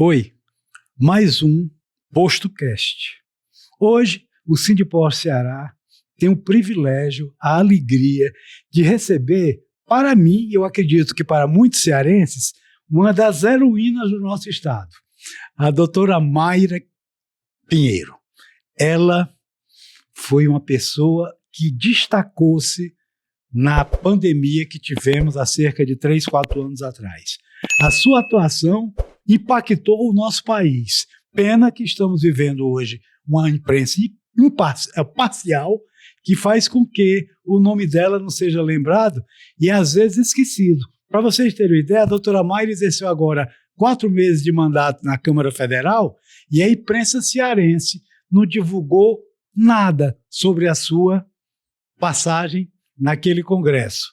Oi, mais um PostoCast. Hoje, o Sindiposto Ceará tem o privilégio, a alegria de receber, para mim, e eu acredito que para muitos cearenses, uma das heroínas do nosso estado, a doutora Mayra Pinheiro. Ela foi uma pessoa que destacou-se na pandemia que tivemos há cerca de 3, 4 anos atrás. A sua atuação impactou o nosso país. Pena que estamos vivendo hoje uma imprensa parcial que faz com que o nome dela não seja lembrado e às vezes esquecido. Para vocês terem uma ideia, a doutora Mayra exerceu agora 4 meses de mandato na Câmara Federal e a imprensa cearense não divulgou nada sobre a sua passagem naquele congresso.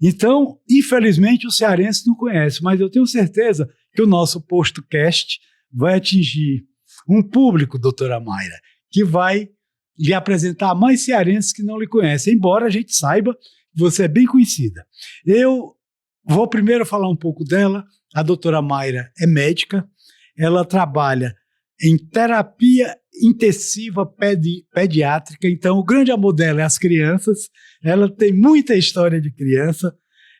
Então, infelizmente, o cearense não conhece, mas eu tenho certeza que o nosso PostoCast vai atingir um público, doutora Mayra, que vai lhe apresentar mais cearenses que não lhe conhecem, embora a gente saiba que você é bem conhecida. Eu vou primeiro falar um pouco dela. A doutora Mayra é médica, ela trabalha em terapia intensiva pediátrica, então o grande amor dela é as crianças. Ela tem muita história de criança,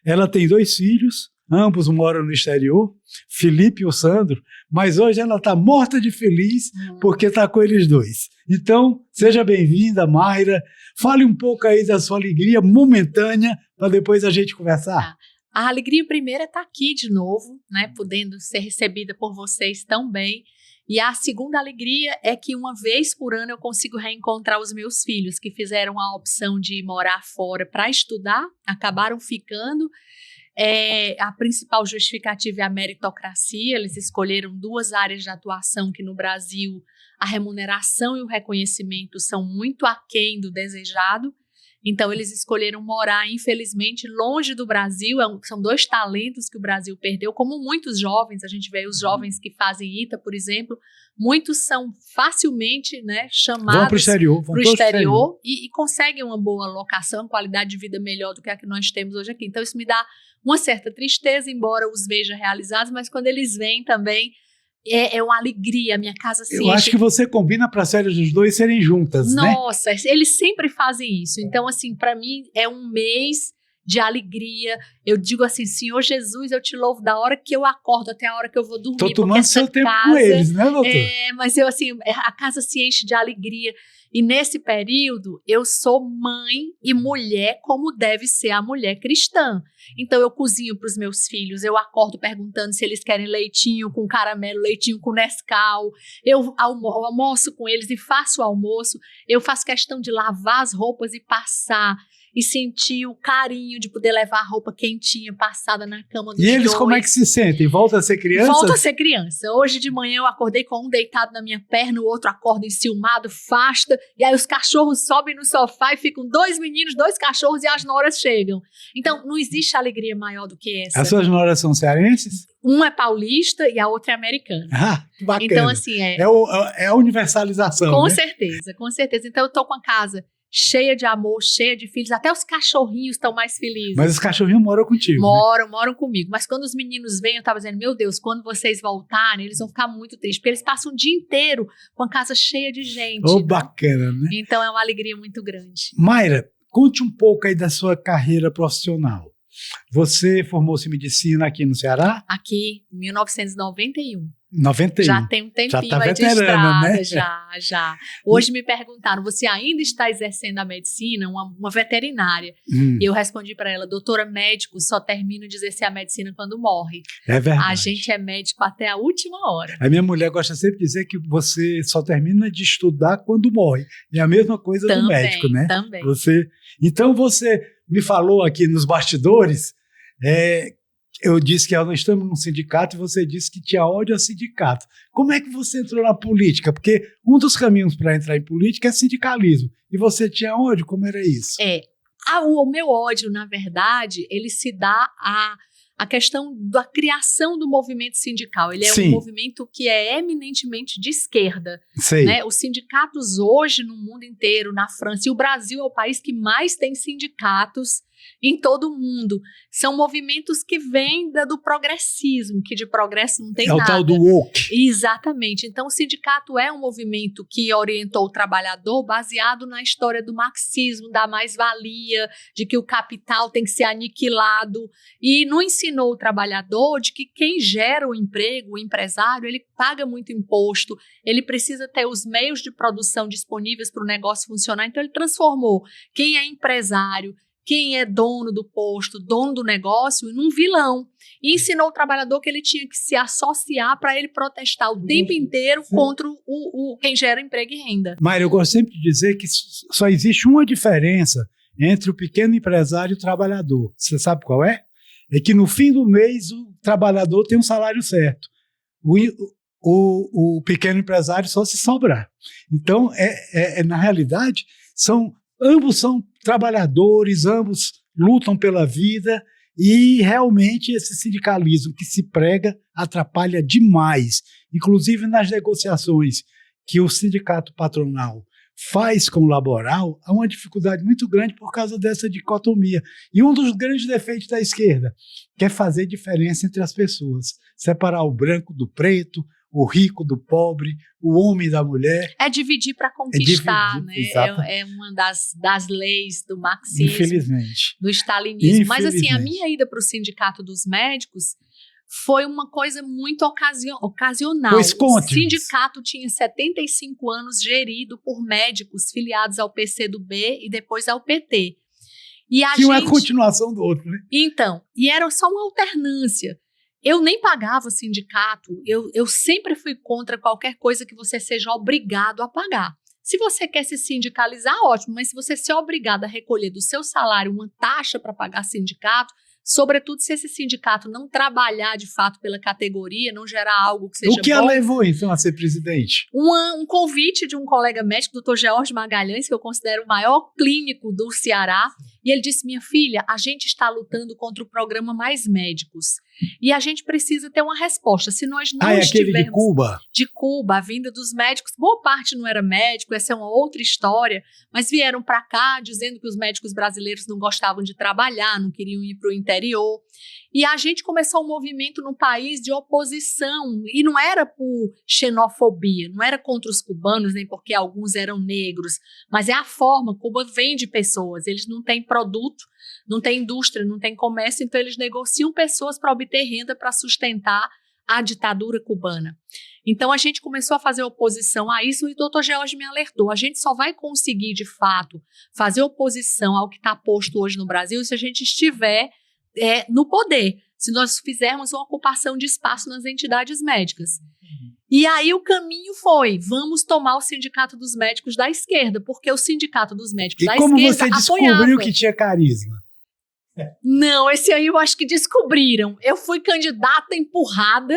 ela tem 2 filhos, ambos moram no exterior, Felipe e o Sandro, mas hoje ela está morta de feliz porque está com eles 2. Então, seja bem-vinda, Mayra, fale um pouco aí da sua alegria momentânea para depois a gente conversar. A alegria primeira é estar aqui de novo, né, podendo ser recebida por vocês tão bem. E a segunda alegria é que uma vez por ano eu consigo reencontrar os meus filhos que fizeram a opção de morar fora para estudar, acabaram ficando. A principal justificativa é a meritocracia. Eles escolheram 2 áreas de atuação que no Brasil a remuneração e o reconhecimento são muito aquém do desejado. Então, eles escolheram morar, infelizmente, longe do Brasil. São 2 talentos que o Brasil perdeu, como muitos jovens. A gente vê os jovens que fazem ITA, por exemplo. Muitos são facilmente, né, chamados para o exterior e conseguem uma boa locação, qualidade de vida melhor do que a que nós temos hoje aqui. Então, isso me dá uma certa tristeza, embora os veja realizados, mas quando eles vêm também, é uma alegria. A minha casa se Eu acho que você combina para as férias dos 2 serem juntas, né? Nossa, eles sempre fazem isso. Então, assim, para mim é um mês de alegria. Eu digo assim, Senhor Jesus, eu te louvo da hora que eu acordo até a hora que eu vou dormir. Estou tomando seu tempo com eles, né, doutor? Mas eu, assim, a casa se enche de alegria. E nesse período, eu sou mãe e mulher como deve ser a mulher cristã. Então, eu cozinho para os meus filhos, eu acordo perguntando se eles querem leitinho com caramelo, leitinho com Nescau. Eu almoço com eles e faço o almoço. Eu faço questão de lavar as roupas e passar. E sentir o carinho de poder levar a roupa quentinha, passada na cama dos 2. E eles como é que se sentem? Volta a ser criança? Volta a ser criança. Hoje de manhã eu acordei com um deitado na minha perna, o outro acorda enciumado, fasta, e aí os cachorros sobem no sofá e ficam 2 meninos, 2 cachorros e as noras chegam. Então, não existe alegria maior do que essa. As suas noras são cearenses? Um é paulista e a outra é americana. Ah, que bacana. Então, assim, é a universalização, com né? certeza, com certeza. Então, eu tô com a casa cheia de amor, cheia de filhos, até os cachorrinhos estão mais felizes. Mas os cachorrinhos moram contigo, moram comigo. Mas quando os meninos vêm, eu tava dizendo, meu Deus, quando vocês voltarem, eles vão ficar muito tristes, porque eles passam o dia inteiro com a casa cheia de gente. Oh, bacana, né? Então é uma alegria muito grande. Mayra, conte um pouco aí da sua carreira profissional. Você formou-se em medicina aqui no Ceará? Aqui, em 1991. 91. Já tem um tempinho já tá aí de estrada, né? já. Hoje me perguntaram, você ainda está exercendo a medicina? Uma veterinária. E eu respondi para ela, doutora, médico só termina de exercer a medicina quando morre. É verdade. A gente é médico até a última hora. A minha mulher gosta sempre de dizer que você só termina de estudar quando morre. É a mesma coisa do médico, né? Também. Então você me falou aqui nos bastidores, eu disse que nós estamos num sindicato e você disse que tinha ódio ao sindicato. Como é que você entrou na política? Porque um dos caminhos para entrar em política é sindicalismo. E você tinha ódio? Como era isso? O meu ódio, na verdade, ele se dá a questão da criação do movimento sindical. Ele é um movimento que é eminentemente de esquerda. Né? Os sindicatos hoje no mundo inteiro, na França, e o Brasil é o país que mais tem sindicatos em todo o mundo. São movimentos que vêm do progressismo, que de progresso não tem nada. É o tal do woke. Exatamente. Então, o sindicato é um movimento que orientou o trabalhador baseado na história do marxismo, da mais-valia, de que o capital tem que ser aniquilado, e não ensinou o trabalhador de que quem gera o emprego, o empresário, ele paga muito imposto, ele precisa ter os meios de produção disponíveis para o negócio funcionar. Então, ele transformou quem é empresário, quem é dono do posto, dono do negócio, num vilão. E ensinou o trabalhador que ele tinha que se associar para ele protestar o tempo inteiro contra quem gera emprego e renda. Mário, eu gosto sempre de dizer que só existe uma diferença entre o pequeno empresário e o trabalhador. Você sabe qual é? É que no fim do mês o trabalhador tem um salário certo. O pequeno empresário só se sobrar. Então, na realidade, ambos são trabalhadores, ambos lutam pela vida, e realmente esse sindicalismo que se prega atrapalha demais, inclusive nas negociações que o sindicato patronal faz com o laboral, há uma dificuldade muito grande por causa dessa dicotomia. E um dos grandes defeitos da esquerda, que é fazer diferença entre as pessoas, separar o branco do preto, o rico do pobre, o homem da mulher. É dividir para conquistar, né? Exatamente. É uma das leis do marxismo, infelizmente, do stalinismo. Mas assim, a minha ida para o Sindicato dos Médicos foi uma coisa muito ocasional. Pois conte-nos. O sindicato tinha 75 anos, gerido por médicos filiados ao PCdoB e depois ao PT. E que uma é a continuação do outro, né? Então, e era só uma alternância. Eu nem pagava sindicato, eu sempre fui contra qualquer coisa que você seja obrigado a pagar. Se você quer se sindicalizar, ótimo, mas se você ser obrigado a recolher do seu salário uma taxa para pagar sindicato, sobretudo se esse sindicato não trabalhar de fato pela categoria, não gerar algo que seja bom. O que a levou, então, a ser presidente? Um convite de um colega médico, o Dr. George Magalhães, que eu considero o maior clínico do Ceará, e ele disse: minha filha, a gente está lutando contra o programa Mais Médicos, e a gente precisa ter uma resposta. Se nós não estivermos... aquele de Cuba? De Cuba, a vinda dos médicos, boa parte não era médico, essa é uma outra história, mas vieram para cá dizendo que os médicos brasileiros não gostavam de trabalhar, não queriam ir para o interior. E a gente começou um movimento no país de oposição, e não era por xenofobia, não era contra os cubanos, nem porque alguns eram negros, mas é a forma. Cuba vende pessoas, eles não têm produto, não tem indústria, não tem comércio, então eles negociam pessoas para obter renda para sustentar a ditadura cubana. Então a gente começou a fazer oposição a isso, e o Dr. George me alertou: a gente só vai conseguir de fato fazer oposição ao que está posto hoje no Brasil se a gente estiver no poder, se nós fizermos uma ocupação de espaço nas entidades médicas. E aí o caminho foi: vamos tomar o Sindicato dos Médicos da esquerda, porque o Sindicato dos Médicos da esquerda apoiava. E como você descobriu que tinha carisma? Não, esse aí eu acho que descobriram. Eu fui candidata empurrada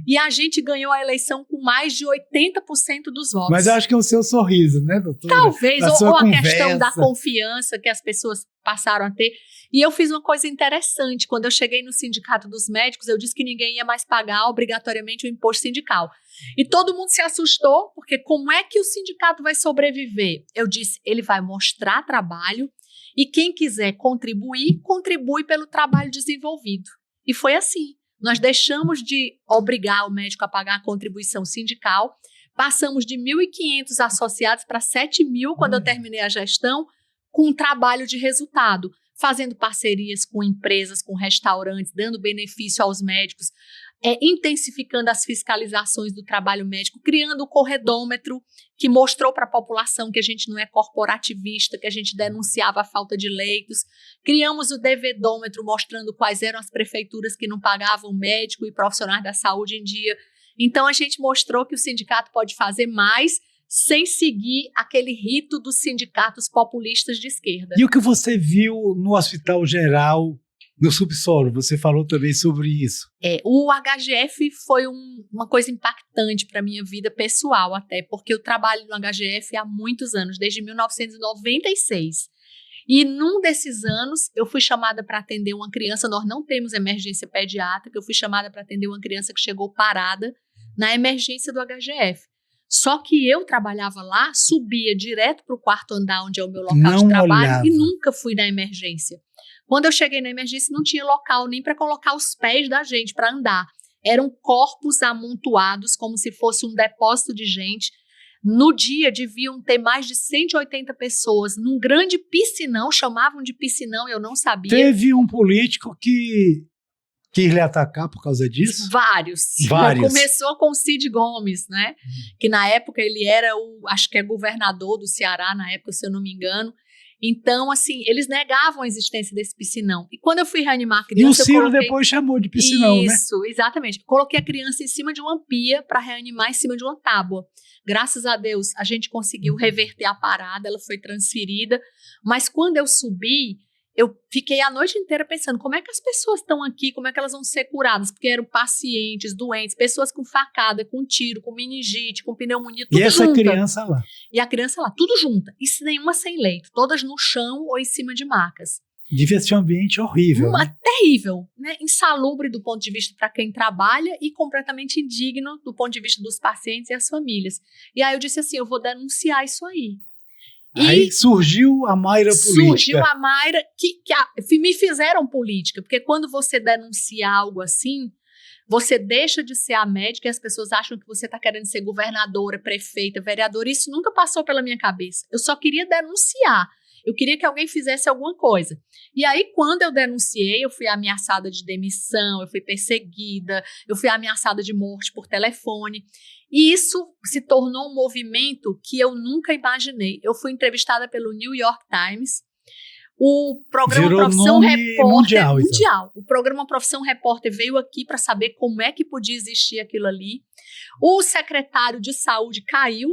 e a gente ganhou a eleição com mais de 80% dos votos. Mas eu acho que é o seu sorriso, né, doutora? Talvez, ou a questão da confiança que as pessoas passaram a ter. E eu fiz uma coisa interessante. Quando eu cheguei no Sindicato dos Médicos, eu disse que ninguém ia mais pagar obrigatoriamente o imposto sindical. E todo mundo se assustou, porque como é que o sindicato vai sobreviver? Eu disse: ele vai mostrar trabalho, e quem quiser contribuir, contribui pelo trabalho desenvolvido. E foi assim. Nós deixamos de obrigar o médico a pagar a contribuição sindical, passamos de 1.500 associados para 7.000 quando eu terminei a gestão, com um trabalho de resultado, fazendo parcerias com empresas, com restaurantes, dando benefício aos médicos, intensificando as fiscalizações do trabalho médico, criando o corredômetro, que mostrou para a população que a gente não é corporativista, que a gente denunciava a falta de leitos. Criamos o devedômetro, mostrando quais eram as prefeituras que não pagavam médico e profissionais da saúde em dia. Então, a gente mostrou que o sindicato pode fazer mais sem seguir aquele rito dos sindicatos populistas de esquerda. E o que você viu no Hospital Geral, no subsolo? Você falou também sobre isso. O HGF foi uma coisa impactante para a minha vida pessoal até, porque eu trabalho no HGF há muitos anos, desde 1996. E num desses anos, eu fui chamada para atender uma criança. Nós não temos emergência pediátrica, eu fui chamada para atender uma criança que chegou parada na emergência do HGF. Só que eu trabalhava lá, subia direto para o quarto andar, onde é o meu local de trabalho, e nunca fui na emergência. Quando eu cheguei na emergência, não tinha local nem para colocar os pés da gente para andar. Eram corpos amontoados, como se fosse um depósito de gente. No dia, deviam ter mais de 180 pessoas num grande piscinão, chamavam de piscinão, eu não sabia. Teve um político que quis lhe atacar por causa disso? Vários. Começou com o Cid Gomes, né? Que na época ele era acho que é governador do Ceará, na época, se eu não me engano. Então, assim, eles negavam a existência desse piscinão. E quando eu fui reanimar a criança, e o Ciro depois chamou de piscinão, né? Isso, exatamente. Coloquei a criança em cima de uma pia para reanimar em cima de uma tábua. Graças a Deus, a gente conseguiu reverter a parada, ela foi transferida. Mas quando eu subi, eu fiquei a noite inteira pensando como é que as pessoas estão aqui, como é que elas vão ser curadas, porque eram pacientes, doentes, pessoas com facada, com tiro, com meningite, com pneumonia, tudo junto. E essa criança lá? E a criança lá, tudo junta, e nenhuma sem leito, todas no chão ou em cima de macas. Devia ser um ambiente horrível. Né? Terrível, né? Insalubre do ponto de vista para quem trabalha e completamente indigno do ponto de vista dos pacientes e as famílias. E aí eu disse assim, eu vou denunciar isso aí. Aí surgiu a Mayra política. Surgiu a Mayra, que me fizeram política, porque quando você denuncia algo assim, você deixa de ser a médica e as pessoas acham que você está querendo ser governadora, prefeita, vereadora. Isso nunca passou pela minha cabeça. Eu só queria denunciar. Eu queria que alguém fizesse alguma coisa. E aí, quando eu denunciei, eu fui ameaçada de demissão, eu fui perseguida, eu fui ameaçada de morte por telefone. E isso se tornou um movimento que eu nunca imaginei. Eu fui entrevistada pelo New York Times. O programa Profissão Repórter mundial. Então. O programa Profissão Repórter veio aqui para saber como é que podia existir aquilo ali. O secretário de saúde caiu.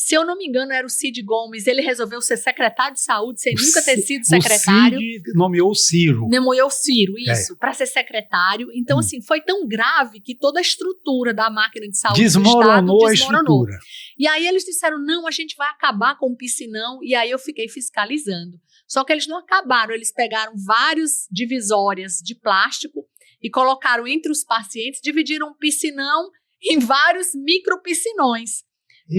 Se eu não me engano, era o Cid Gomes. Ele resolveu ser secretário de saúde sem nunca ter sido secretário. O Cid nomeou o Ciro. Nomeou o Ciro, isso, para ser secretário. Então, assim, foi tão grave que toda a estrutura da máquina de saúde do Estado desmoronou. A estrutura. E aí eles disseram, não, a gente vai acabar com o piscinão. E aí eu fiquei fiscalizando. Só que eles não acabaram, eles pegaram várias divisórias de plástico e colocaram entre os pacientes, dividiram o piscinão em vários micropiscinões.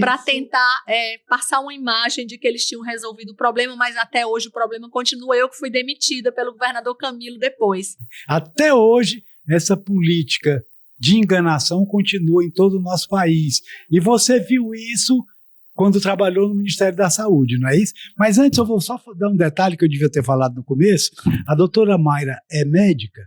Para tentar passar uma imagem de que eles tinham resolvido o problema, mas até hoje o problema continua. Eu que fui demitida pelo governador Camilo depois. Até hoje, essa política de enganação continua em todo o nosso país. E você viu isso quando trabalhou no Ministério da Saúde, não é isso? Mas antes eu vou só dar um detalhe que eu devia ter falado no começo. A doutora Mayra é médica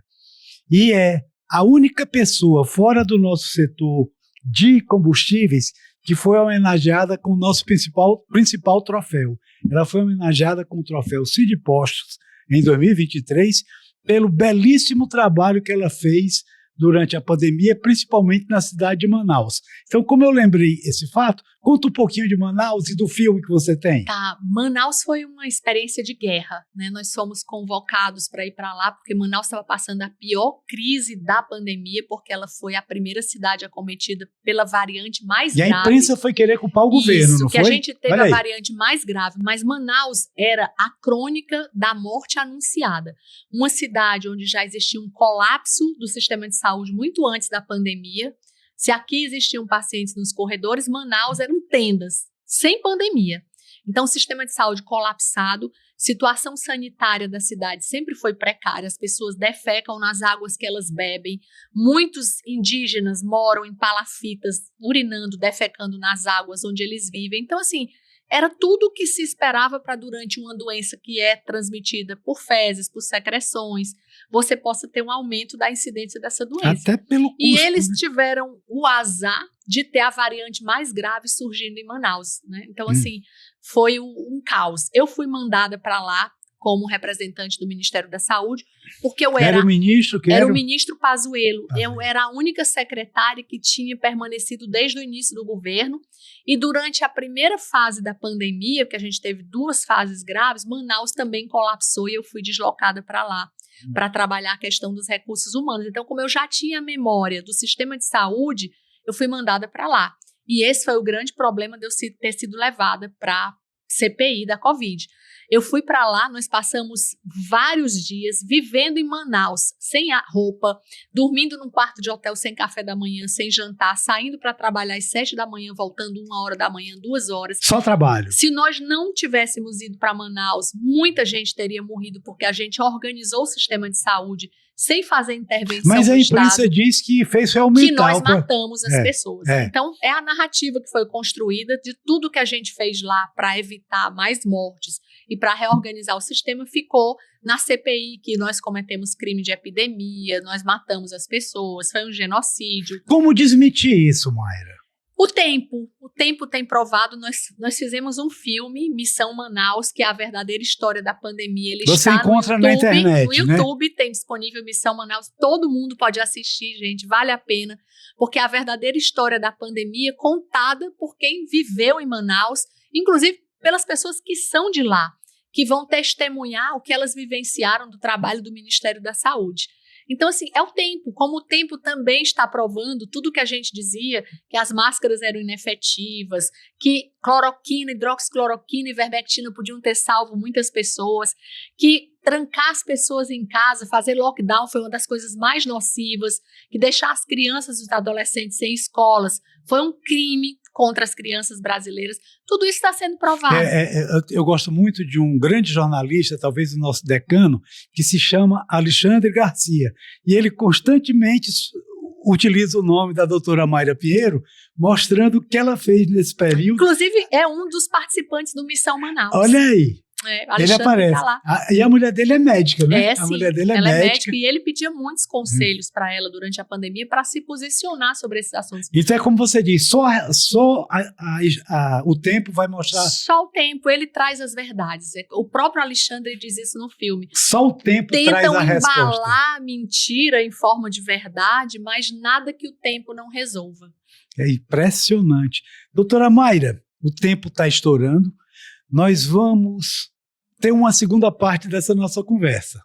e é a única pessoa fora do nosso setor de combustíveis que foi homenageada com o nosso principal troféu. Ela foi homenageada com o troféu Cid Postos em 2023 pelo belíssimo trabalho que ela fez durante a pandemia, principalmente na cidade de Manaus. Então, como eu lembrei esse fato, conta um pouquinho de Manaus e do filme que você tem. Tá, Manaus foi uma experiência de guerra, né? Nós fomos convocados para ir para lá, porque Manaus estava passando a pior crise da pandemia, porque ela foi a primeira cidade acometida pela variante mais grave. E a imprensa foi querer culpar o governo, não foi? Isso, que a gente teve a variante mais grave, mas Manaus era a crônica da morte anunciada. Uma cidade onde já existia um colapso do sistema de saúde muito antes da pandemia. Se aqui existiam pacientes nos corredores, Manaus eram tendas, sem pandemia. Então, o sistema de saúde colapsado, situação sanitária da cidade sempre foi precária, as pessoas defecam nas águas que elas bebem, muitos indígenas moram em palafitas, urinando, defecando nas águas onde eles vivem. Então, assim, era tudo o que se esperava para durante uma doença que é transmitida por fezes, por secreções, você possa ter um aumento da incidência dessa doença. Até pelo custo, e eles tiveram o azar de ter a variante mais grave surgindo em Manaus, né? Então, assim, foi um caos. Eu fui mandada para lá como representante do Ministério da Saúde, porque eu era o ministro que era o ministro Pazuello. Eu era a única secretária que tinha permanecido desde o início do governo, e durante a primeira fase da pandemia, porque a gente teve 2 fases graves, Manaus também colapsou e eu fui deslocada para lá para trabalhar a questão dos recursos humanos. Então, como eu já tinha memória do sistema de saúde, eu fui mandada para lá. E esse foi o grande problema de eu ter sido levada para CPI da Covid. Eu fui para lá, nós passamos vários dias vivendo em Manaus, sem a roupa, dormindo num quarto de hotel sem café da manhã, sem jantar, saindo para trabalhar às 7 da manhã, voltando 1 hora da manhã, 2 horas. Só trabalho. Se nós não tivéssemos ido para Manaus, muita gente teria morrido porque a gente organizou o sistema de saúde sem fazer intervenção Mas a do Estado. imprensa diz que fez foi aumentar. Que nós matamos as pessoas. É. Então, é a narrativa que foi construída de tudo que a gente fez lá para evitar mais mortes e para reorganizar o sistema, ficou na CPI, que nós cometemos crime de epidemia, nós matamos as pessoas, foi um genocídio. Como desmentir isso, Mayra? O tempo tem provado, nós fizemos um filme, Missão Manaus, que é a verdadeira história da pandemia. Ele Você está encontra no YouTube, na internet, no YouTube, tem disponível Missão Manaus, todo mundo pode assistir, gente, vale a pena, porque é a verdadeira história da pandemia contada por quem viveu em Manaus, inclusive pelas pessoas que são de lá, que vão testemunhar o que elas vivenciaram do trabalho do Ministério da Saúde. Então, assim, é o tempo, como o tempo também está provando tudo que a gente dizia, que as máscaras eram inefetivas, que cloroquina, hidroxicloroquina e ivermectina podiam ter salvo muitas pessoas, que trancar as pessoas em casa, fazer lockdown foi uma das coisas mais nocivas, que deixar as crianças e os adolescentes sem escolas foi um crime contra as crianças brasileiras. Tudo isso está sendo provado. Eu gosto muito de um grande jornalista, talvez o nosso decano, que se chama Alexandre Garcia. E ele constantemente utiliza o nome da doutora Mayra Pinheiro, mostrando o que ela fez nesse período. Inclusive, é um dos participantes do Missão Manaus. Olha aí. Ele aparece. Tá lá. E a mulher dele é médica, né? Sim, a mulher dele é ela médica. É médica e ele pedia muitos conselhos para ela durante a pandemia para se posicionar sobre esses assuntos. Então é como você diz, só o tempo vai mostrar. Só o tempo, ele traz as verdades. O próprio Alexandre diz isso no filme. Só o tempo traz a resposta. Tentam embalar mentira em forma de verdade, mas nada que o tempo não resolva. É impressionante. Doutora Mayra, o tempo está estourando. Nós vamos ter uma segunda parte dessa nossa conversa.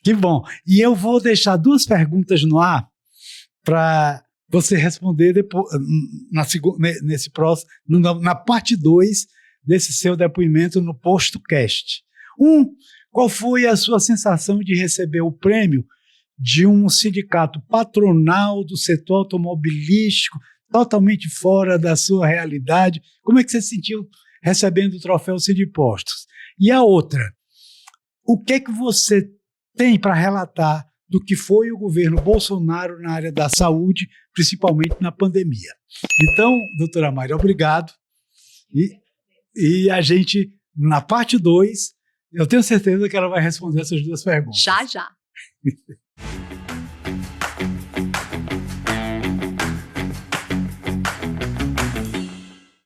Que bom. E eu vou deixar 2 perguntas no ar para você responder depois, nesse próximo, na parte 2 desse seu depoimento no PostoCast. Qual foi a sua sensação de receber o prêmio de um sindicato patronal do setor automobilístico, totalmente fora da sua realidade? Como é que você se sentiu recebendo o troféu Sindipostos? E a outra, o que é que você tem para relatar do que foi o governo Bolsonaro na área da saúde, principalmente na pandemia? Então, doutora Mayra, obrigado. E a gente, na parte 2, eu tenho certeza que ela vai responder essas 2 perguntas. Já.